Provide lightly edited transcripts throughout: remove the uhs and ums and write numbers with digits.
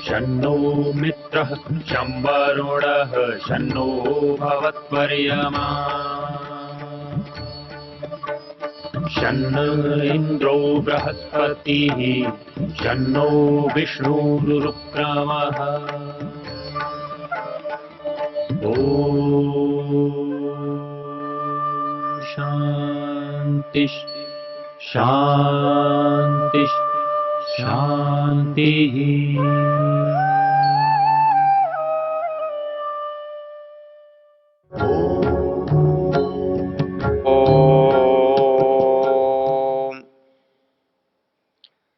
शन्नो मित्रः शं वरुणः शन्नो भवत्वर्यमा शन्न इन्द्रो बृहस्पतिः शन्नो विष्णुरुक्रमः ॐ शान्ति शान्ति शान्तिः।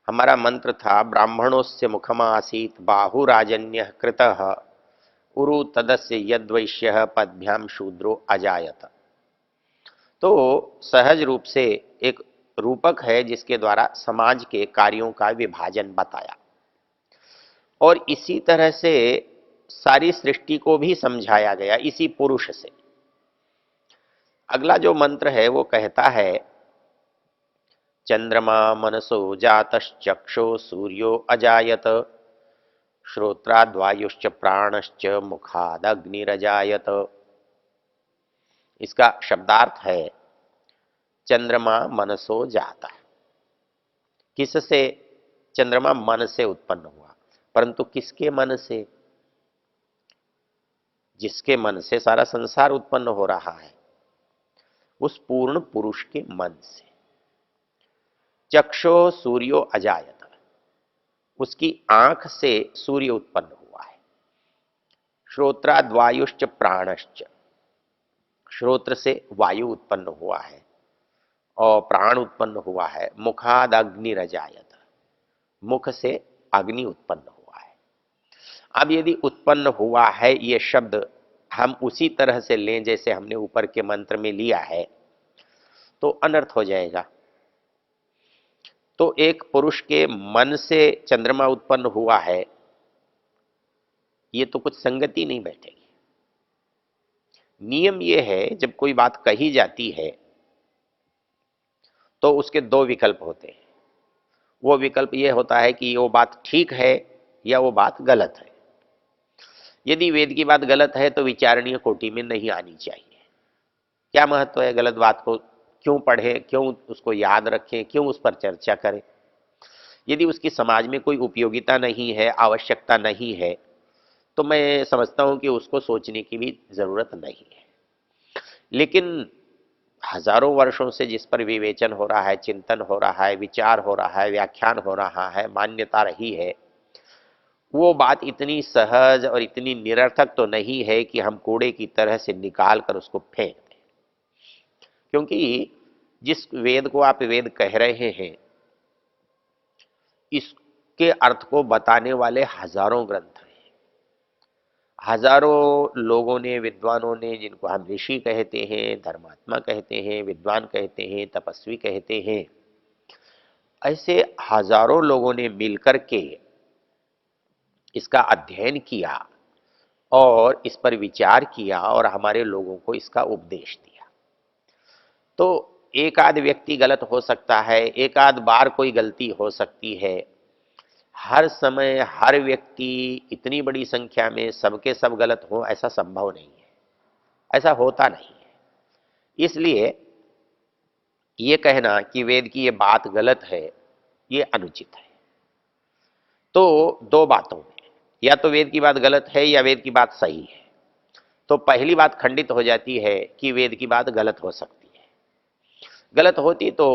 हमारा मंत्र था ब्राह्मणोस्य मुखमासीत बाहुराजन्य कृतः उरु तदस्य यद्वैश्य पदभ्याम शूद्रो अजायत। तो सहज रूप से एक रूपक है जिसके द्वारा समाज के कार्यों का विभाजन बताया और इसी तरह से सारी सृष्टि को भी समझाया गया इसी पुरुष से। अगला जो मंत्र है वो कहता है चंद्रमा मनसो जातश्चक्षो सूर्यो अजायत श्रोत्राद्वायुश्च प्राणश्च मुखादग्निरजायत। इसका शब्दार्थ है चंद्रमा मनसो जाता। किससे? चंद्रमा मन से उत्पन्न हुआ, परंतु किसके मन से? जिसके मन से सारा संसार उत्पन्न हो रहा है, उस पूर्ण पुरुष के मन से। चक्षो सूर्यो अजायत, उसकी आंख से सूर्य उत्पन्न हुआ है। श्रोत्राद्वायुश्च प्राणश्च, श्रोत्र से वायु उत्पन्न हुआ है और प्राण उत्पन्न हुआ है। मुखाद अग्निरजायत, मुख से अग्नि उत्पन्न हुआ है। अब यदि उत्पन्न हुआ है ये शब्द हम उसी तरह से लें जैसे हमने ऊपर के मंत्र में लिया है तो अनर्थ हो जाएगा। तो एक पुरुष के मन से चंद्रमा उत्पन्न हुआ है, ये तो कुछ संगति नहीं बैठेगी। नियम ये है जब कोई बात कही जाती है तो उसके दो विकल्प होते हैं। वो विकल्प ये होता है कि वो बात ठीक है या वो बात गलत है। यदि वेद की बात गलत है तो विचारणीय कोटि में नहीं आनी चाहिए। क्या महत्व है गलत बात को क्यों पढ़ें, क्यों उसको याद रखें, क्यों उस पर चर्चा करें? यदि उसकी समाज में कोई उपयोगिता नहीं है, आवश्यकता नहीं है, तो मैं समझता हूं कि उसको सोचने की भी जरूरत नहीं है। लेकिन हजारों वर्षों से जिस पर विवेचन हो रहा है, चिंतन हो रहा है, विचार हो रहा है, व्याख्यान हो रहा है, मान्यता रही है, वो बात इतनी सहज और इतनी निरर्थक तो नहीं है कि हम कूड़े की तरह से निकाल कर उसको फेंक दें। क्योंकि जिस वेद को आप वेद कह रहे हैं, इसके अर्थ को बताने वाले हजारों ग्रंथ हैं। हजारों लोगों ने, विद्वानों ने, जिनको हम ऋषि कहते हैं, धर्मात्मा कहते हैं, विद्वान कहते हैं, तपस्वी कहते हैं, ऐसे हजारों लोगों ने मिलकर के इसका अध्ययन किया और इस पर विचार किया और हमारे लोगों को इसका उपदेश दिया। तो एक आध व्यक्ति गलत हो सकता है, एक आध बार कोई गलती हो सकती है। हर समय हर व्यक्ति इतनी बड़ी संख्या में सबके सब गलत हो ऐसा संभव नहीं है, ऐसा होता नहीं है। इसलिए ये कहना कि वेद की ये बात गलत है, ये अनुचित है। तो दो बातों में, या तो वेद की बात गलत है या वेद की बात सही है। तो पहली बात खंडित हो जाती है कि वेद की बात गलत हो सकती है। गलत होती तो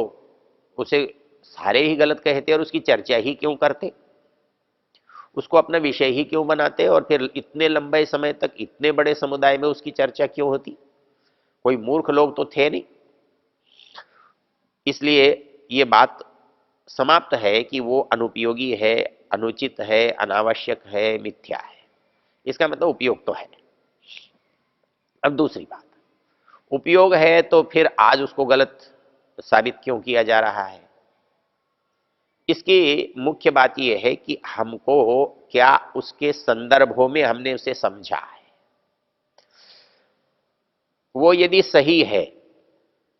उसे सारे ही गलत कहते और उसकी चर्चा ही क्यों करते, उसको अपना विषय ही क्यों बनाते और फिर इतने लंबे समय तक इतने बड़े समुदाय में उसकी चर्चा क्यों होती? कोई मूर्ख लोग तो थे नहीं। इसलिए ये बात समाप्त है कि वो अनुपयोगी है, अनुचित है, अनावश्यक है, मिथ्या है। इसका मतलब उपयोग तो है। अब दूसरी बात, उपयोग है तो फिर आज उसको गलत साबित क्यों किया जा रहा है? इसकी मुख्य बात यह है कि हमको क्या उसके संदर्भों में हमने उसे समझा है। वो यदि सही है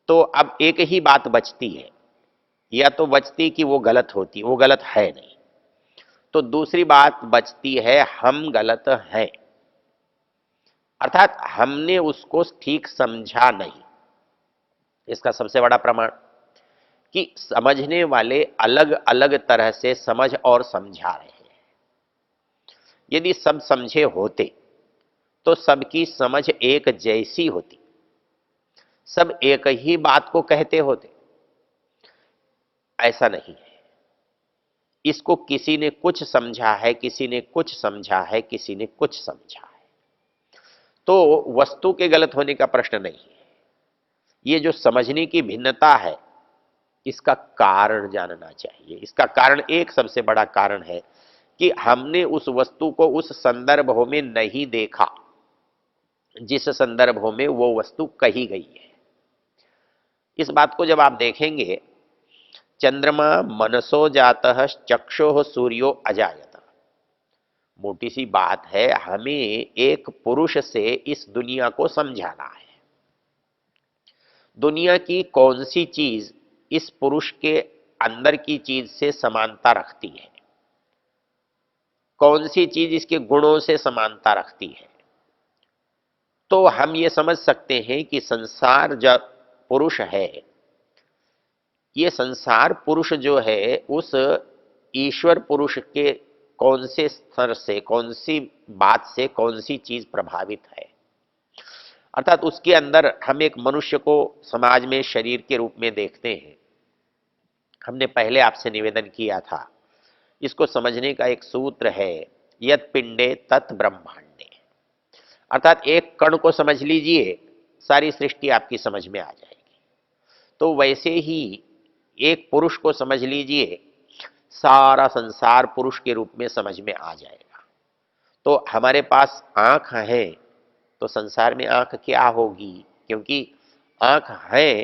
तो अब एक ही बात बचती है, या तो बचती कि वो गलत होती, वो गलत है नहीं, तो दूसरी बात बचती है हम गलत हैं, अर्थात हमने उसको ठीक समझा नहीं। इसका सबसे बड़ा प्रमाण कि समझने वाले अलग अलग तरह से समझ और समझा रहे हैं। यदि सब समझे होते तो सबकी समझ एक जैसी होती, सब एक ही बात को कहते होते। ऐसा नहीं है, इसको किसी ने कुछ समझा है, किसी ने कुछ समझा है, किसी ने कुछ समझा है। तो वस्तु के गलत होने का प्रश्न नहीं है, ये जो समझने की भिन्नता है इसका कारण जानना चाहिए। इसका कारण, एक सबसे बड़ा कारण है कि हमने उस वस्तु को उस संदर्भों में नहीं देखा जिस संदर्भों में वो वस्तु कही गई है। इस बात को जब आप देखेंगे, चंद्रमा मनसो जातः चक्षुः सूर्यो अजायत, मोटी सी बात है, हमें एक पुरुष से इस दुनिया को समझाना है। दुनिया की कौन सी चीज इस पुरुष के अंदर की चीज से समानता रखती है, कौन सी चीज इसके गुणों से समानता रखती है, तो हम ये समझ सकते हैं कि संसार जब पुरुष है, ये संसार पुरुष जो है उस ईश्वर पुरुष के कौन से स्तर से, कौन सी बात से, कौन सी चीज प्रभावित है। अर्थात उसके अंदर हम एक मनुष्य को समाज में शरीर के रूप में देखते हैं। हमने पहले आपसे निवेदन किया था, इसको समझने का एक सूत्र है, यत पिंडे तत् ब्रह्मांडे। अर्थात एक कण को समझ लीजिए, सारी सृष्टि आपकी समझ में आ जाएगी। तो वैसे ही एक पुरुष को समझ लीजिए, सारा संसार पुरुष के रूप में समझ में आ जाएगा। तो हमारे पास आंख है तो संसार में आंख क्या होगी, क्योंकि आंख है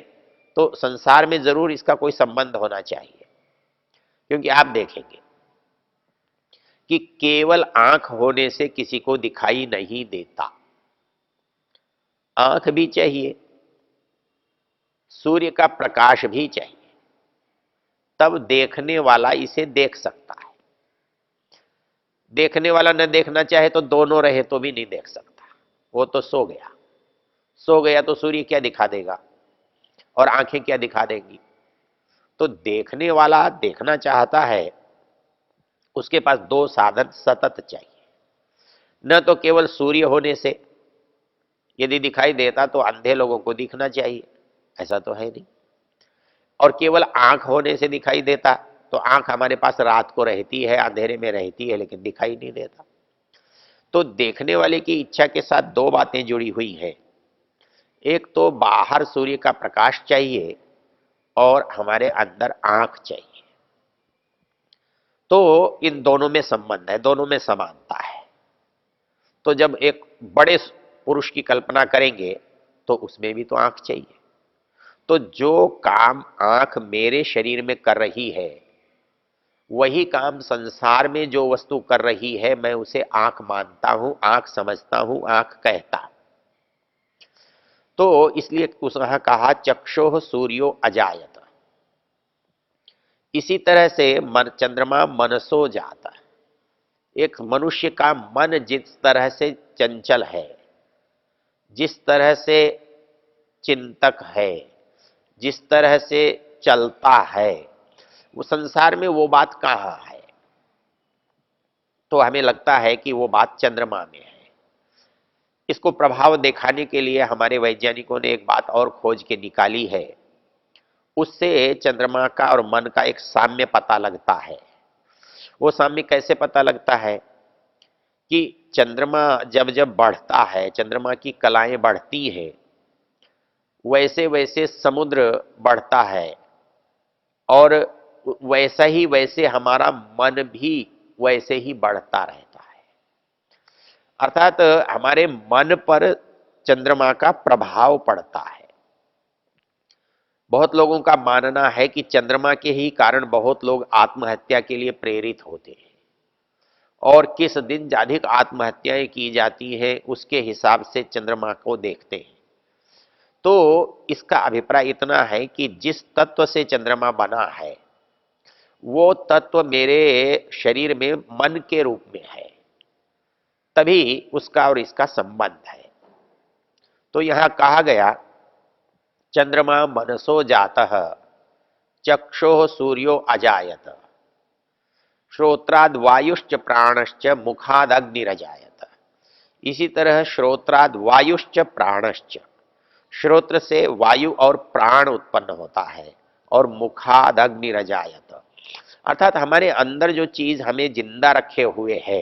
तो संसार में जरूर इसका कोई संबंध होना चाहिए। क्योंकि आप देखेंगे कि केवल आंख होने से किसी को दिखाई नहीं देता, आंख भी चाहिए, सूर्य का प्रकाश भी चाहिए, तब देखने वाला इसे देख सकता है। देखने वाला न देखना चाहे तो दोनों रहे तो भी नहीं देख सकता, वो तो सो गया। सो गया तो सूर्य क्या दिखा देगा और आंखें क्या दिखा देंगी। तो देखने वाला देखना चाहता है, उसके पास दो साधन सतत चाहिए। न तो केवल सूर्य होने से यदि दिखाई देता तो अंधे लोगों को दिखना चाहिए, ऐसा तो है नहीं। और केवल आंख होने से दिखाई देता तो आंख हमारे पास रात को रहती है, अंधेरे में रहती है, लेकिन दिखाई नहीं देता। तो देखने वाले की इच्छा के साथ दो बातें जुड़ी हुई हैं, एक तो बाहर सूर्य का प्रकाश चाहिए और हमारे अंदर आंख चाहिए। तो इन दोनों में संबंध है, दोनों में समानता है। तो जब एक बड़े पुरुष की कल्पना करेंगे तो उसमें भी तो आंख चाहिए। तो जो काम आंख मेरे शरीर में कर रही है, वही काम संसार में जो वस्तु कर रही है, मैं उसे आंख मानता हूं, आंख समझता हूं, आंख कहता हूं। तो इसलिए उसने कहा चक्षुः सूर्यो अजायत। इसी तरह से मन चंद्रमा मनसो जाता, एक मनुष्य का मन जिस तरह से चंचल है, जिस तरह से चिंतक है, जिस तरह से चलता है, वो संसार में वो बात कहाँ है। तो हमें लगता है कि वो बात चंद्रमा में है। इसको प्रभाव दिखाने के लिए हमारे वैज्ञानिकों ने एक बात और खोज के निकाली है, उससे चंद्रमा का और मन का एक साम्य पता लगता है। वो साम्य कैसे पता लगता है कि चंद्रमा जब जब बढ़ता है, चंद्रमा की कलाएं बढ़ती हैं, वैसे वैसे समुद्र बढ़ता है और वैसा ही वैसे हमारा मन भी वैसे ही बढ़ता रहता है। अर्थात हमारे मन पर चंद्रमा का प्रभाव पड़ता है। बहुत लोगों का मानना है कि चंद्रमा के ही कारण बहुत लोग आत्महत्या के लिए प्रेरित होते हैं और किस दिन अधिक आत्महत्याएं की जाती हैं उसके हिसाब से चंद्रमा को देखते हैं। तो इसका अभिप्राय इतना है कि जिस तत्व से चंद्रमा बना है वो तत्व मेरे शरीर में मन के रूप में है, तभी उसका और इसका संबंध है। तो यहां कहा गया चंद्रमा मनसो जातः चक्षुः सूर्यो अजायत श्रोत्राद वायुश्च प्राणश्च मुखाद अग्निरजायत। इसी तरह श्रोत्राद वायुश्च प्राणश्च, श्रोत्र से वायु और प्राण उत्पन्न होता है, और मुखाद अग्निरजायत, अर्थात हमारे अंदर जो चीज हमें जिंदा रखे हुए है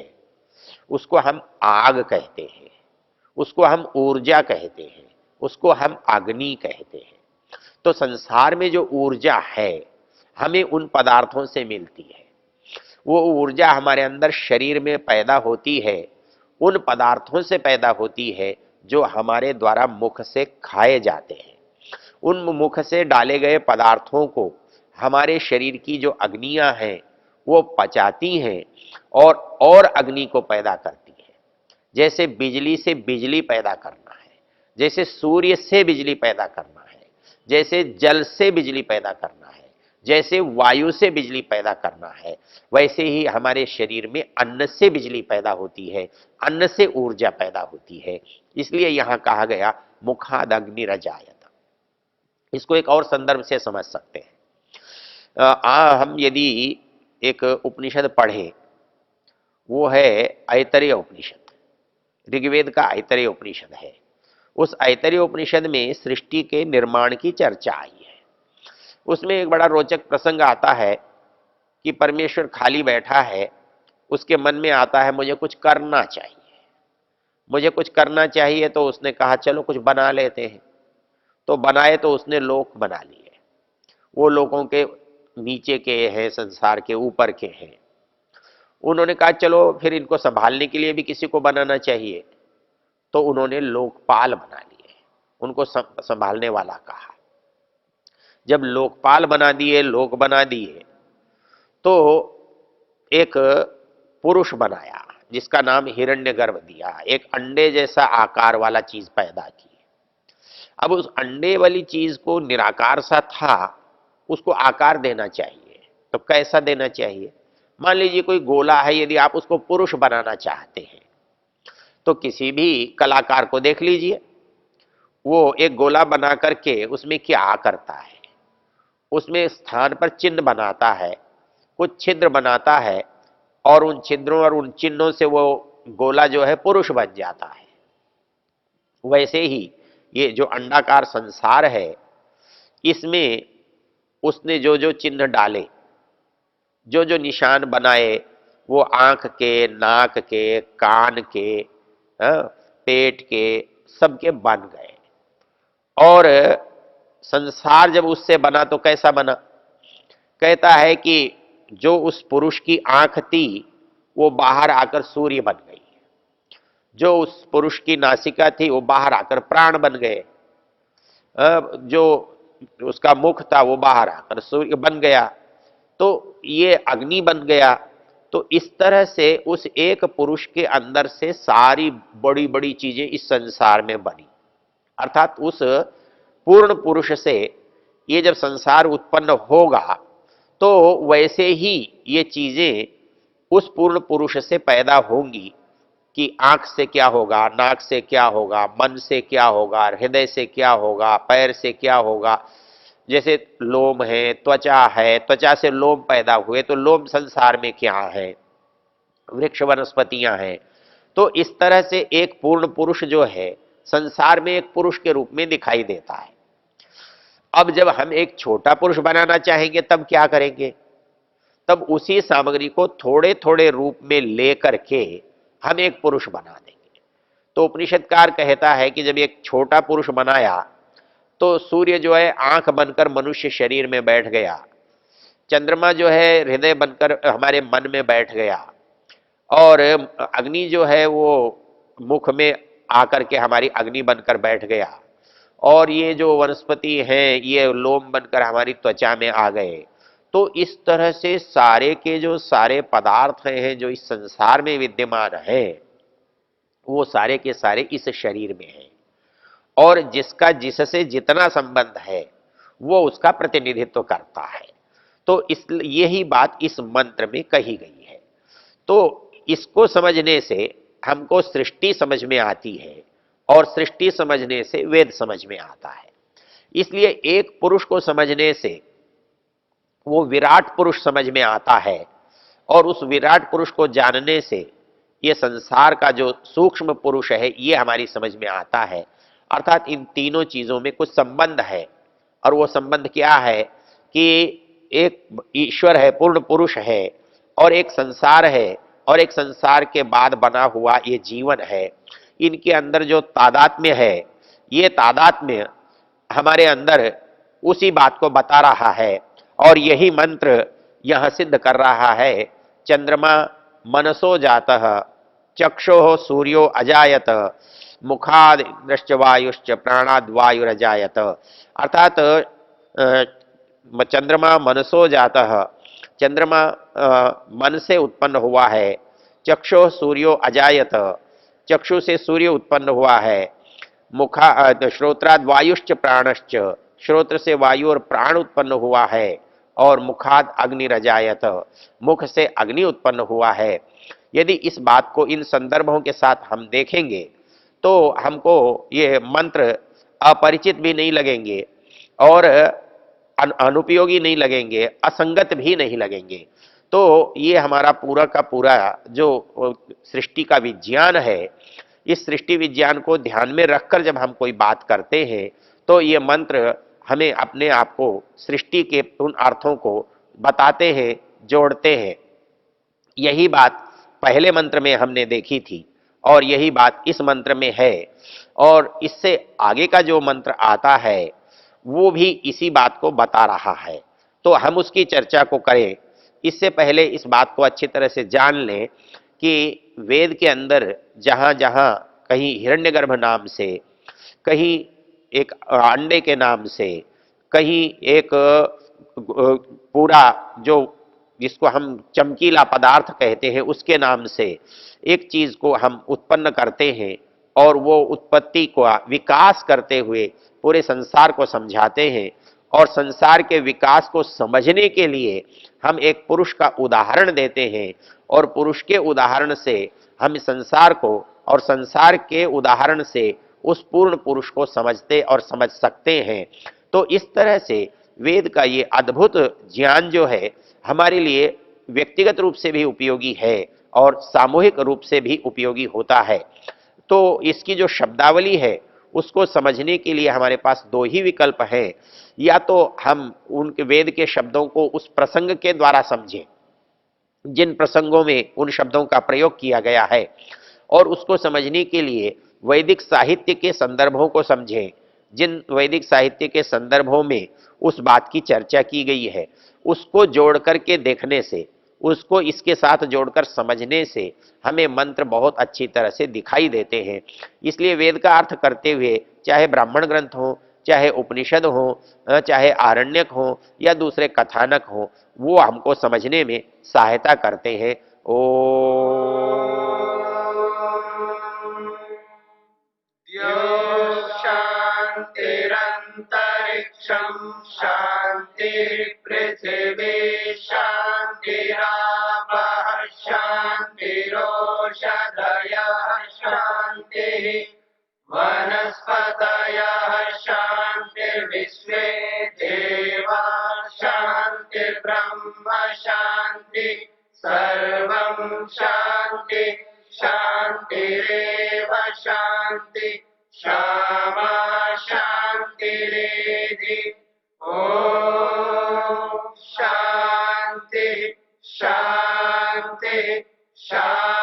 उसको हम आग कहते हैं, उसको हम ऊर्जा कहते हैं, उसको हम अग्नि कहते हैं। तो संसार में जो ऊर्जा है हमें उन पदार्थों से मिलती है। वो ऊर्जा हमारे अंदर शरीर में पैदा होती है, उन पदार्थों से पैदा होती है जो हमारे द्वारा मुख से खाए जाते हैं। उन मुख से डाले गए पदार्थों को हमारे शरीर की जो अग्नियां हैं वो पचाती हैं और अग्नि को पैदा करती है। जैसे बिजली से बिजली पैदा करना है, जैसे सूर्य से बिजली पैदा करना है, जैसे जल से बिजली पैदा करना है, जैसे वायु से बिजली पैदा करना है, वैसे ही हमारे शरीर में अन्न से बिजली पैदा होती है, अन्न से ऊर्जा पैदा होती है। इसलिए यहां कहा गया मुखाद अग्निरजायत। इसको एक और संदर्भ से समझ सकते हैं। हम यदि एक उपनिषद पढ़ें, वो है ऐतरेय उपनिषद, ऋग्वेद का ऐतरेय उपनिषद है। उस ऐतरेय उपनिषद में सृष्टि के निर्माण की चर्चा आई है। उसमें एक बड़ा रोचक प्रसंग आता है कि परमेश्वर खाली बैठा है, उसके मन में आता है मुझे कुछ करना चाहिए, मुझे कुछ करना चाहिए। तो उसने कहा चलो कुछ बना लेते हैं। तो बनाए तो उसने लोक बना लिए। वो लोगों के नीचे के हैं, संसार के ऊपर के हैं। उन्होंने कहा चलो फिर इनको संभालने के लिए भी किसी को बनाना चाहिए। तो उन्होंने लोकपाल बना लिए, उनको संभालने वाला कहा। जब लोकपाल बना दिए, लोक बना दिए, तो एक पुरुष बनाया जिसका नाम हिरण्यगर्भ दिया। एक अंडे जैसा आकार वाला चीज पैदा की। अब उस अंडे वाली चीज को निराकार सा था, उसको आकार देना चाहिए। तो कैसा देना चाहिए? मान लीजिए कोई गोला है, यदि आप उसको पुरुष बनाना चाहते हैं तो किसी भी कलाकार को देख लीजिए, वो एक गोला बना करके उसमें क्या करता है, उसमें स्थान पर चिन्ह बनाता है, कुछ छिद्र बनाता है, और उन छिद्रों और उन चिन्हों से वो गोला जो है पुरुष बन जाता है। वैसे ही ये जो अंडाकार संसार है, इसमें उसने जो जो चिन्ह डाले, जो जो निशान बनाए, वो आंख के, नाक के, कान के, पेट के, सबके बन गए। और संसार जब उससे बना तो कैसा बना? कहता है कि जो उस पुरुष की आंख थी वो बाहर आकर सूर्य बन गई, जो उस पुरुष की नासिका थी वो बाहर आकर प्राण बन गए, जो उसका मुख था वो बाहर आकर सूर्य बन गया, तो ये अग्नि बन गया। तो इस तरह से उस एक पुरुष के अंदर से सारी बड़ी बड़ी चीजें इस संसार में बनी। अर्थात उस पूर्ण पुरुष से ये जब संसार उत्पन्न होगा तो वैसे ही ये चीजें उस पूर्ण पुरुष से पैदा होंगी कि आंख से क्या होगा, नाक से क्या होगा, मन से क्या होगा, हृदय से क्या होगा, पैर से क्या होगा। जैसे लोम है, त्वचा है, त्वचा से लोम पैदा हुए, तो लोम संसार में क्या है, वृक्ष वनस्पतियां हैं। तो इस तरह से एक पूर्ण पुरुष जो है संसार में एक पुरुष के रूप में दिखाई देता है। अब जब हम एक छोटा पुरुष बनाना चाहेंगे तब क्या करेंगे? तब उसी सामग्री को थोड़े थोड़े रूप में लेकर के हम एक पुरुष बना देंगे। तो उपनिषदकार कहता है कि जब एक छोटा पुरुष बनाया तो सूर्य जो है आंख बनकर मनुष्य शरीर में बैठ गया, चंद्रमा जो है हृदय बनकर हमारे मन में बैठ गया, और अग्नि जो है वो मुख में आकर के हमारी अग्नि बनकर बैठ गया, और ये जो वनस्पति हैं ये लोम बनकर हमारी त्वचा में आ गए। तो इस तरह से सारे के जो सारे पदार्थ हैं जो इस संसार में विद्यमान हैं वो सारे के सारे इस शरीर में हैं। और जिसका जिससे जितना संबंध है वो उसका प्रतिनिधित्व करता है। तो इस यही बात इस मंत्र में कही गई है। तो इसको समझने से हमको सृष्टि समझ में आती है और सृष्टि समझने से वेद समझ में आता है। इसलिए एक पुरुष को समझने से वो विराट पुरुष समझ में आता है और उस विराट पुरुष को जानने से ये संसार का जो सूक्ष्म पुरुष है ये हमारी समझ में आता है। अर्थात इन तीनों चीजों में कुछ संबंध है और वो संबंध क्या है कि एक ईश्वर है, पूर्ण पुरुष है, और एक संसार है, और एक संसार के बाद बना हुआ ये जीवन है। इनके अंदर जो तादात्म्य है, ये तादात्म्य हमारे अंदर उसी बात को बता रहा है और यही मंत्र यह सिद्ध कर रहा है। चंद्रमा मनसो जातः चक्षुः सूर्यो अजायत मुखाद इंद्रश्च वायुश्च प्राणाद वायुरजायत। अर्थात चंद्रमा मनसो जातः, चंद्रमा मन से उत्पन्न हुआ है। चक्षु सूर्यो अजायत, चक्षु से सूर्य उत्पन्न हुआ है। मुखा श्रोत्राद वायुश्च प्राणश्च, श्रोत्र से वायु और प्राण उत्पन्न हुआ है। और मुखाद अग्नि रजायत, मुख से अग्नि उत्पन्न हुआ है। यदि इस बात को इन संदर्भों के साथ हम देखेंगे तो हमको ये मंत्र अपरिचित भी नहीं लगेंगे और अनुपयोगी नहीं लगेंगे, असंगत भी नहीं लगेंगे। तो ये हमारा पूरा का पूरा जो सृष्टि का विज्ञान है, इस सृष्टि विज्ञान को ध्यान में रखकर जब हम कोई बात करते हैं तो ये मंत्र हमें अपने आप को सृष्टि के उन अर्थों को बताते हैं, जोड़ते हैं। यही बात पहले मंत्र में हमने देखी थी और यही बात इस मंत्र में है, और इससे आगे का जो मंत्र आता है वो भी इसी बात को बता रहा है। तो हम उसकी चर्चा को करें इससे पहले इस बात को अच्छी तरह से जान लें कि वेद के अंदर जहाँ जहाँ कहीं हिरण्यगर्भ नाम से, कहीं एक अंडे के नाम से, कहीं एक पूरा जो जिसको हम चमकीला पदार्थ कहते हैं उसके नाम से एक चीज को हम उत्पन्न करते हैं और वो उत्पत्ति को विकास करते हुए पूरे संसार को समझाते हैं। और संसार के विकास को समझने के लिए हम एक पुरुष का उदाहरण देते हैं और पुरुष के उदाहरण से हम संसार को और संसार के उदाहरण से उस पूर्ण पुरुष को समझते और समझ सकते हैं। तो इस तरह से वेद का ये अद्भुत ज्ञान जो है हमारे लिए व्यक्तिगत रूप से भी उपयोगी है और सामूहिक रूप से भी उपयोगी होता है। तो इसकी जो शब्दावली है उसको समझने के लिए हमारे पास दो ही विकल्प हैं। या तो हम उनके वेद के शब्दों को उस प्रसंग के द्वारा समझें जिन प्रसंगों में उन शब्दों का प्रयोग किया गया है, और उसको समझने के लिए वैदिक साहित्य के संदर्भों को समझें जिन वैदिक साहित्य के संदर्भों में उस बात की चर्चा की गई है। उसको जोड़ करके देखने से, उसको इसके साथ जोड़कर समझने से हमें मंत्र बहुत अच्छी तरह से दिखाई देते हैं। इसलिए वेद का अर्थ करते हुए चाहे ब्राह्मण ग्रंथ हो, चाहे उपनिषद हो, चाहे आरण्यक हो या दूसरे कथानक हो, वो हमको समझने में सहायता करते हैं। ओ शांतिरंतरिक्षं शांति पृथिवी शांतिरापः शांतिरोषधयः शांतिः वनस्पतयः शांतिर्विश्वे देवा शांतिर्ब्रह्म शांति सर्वं शांति शांतिरेव शांति क्षमा शांतिरेधि। ओम शांति शांति शांति।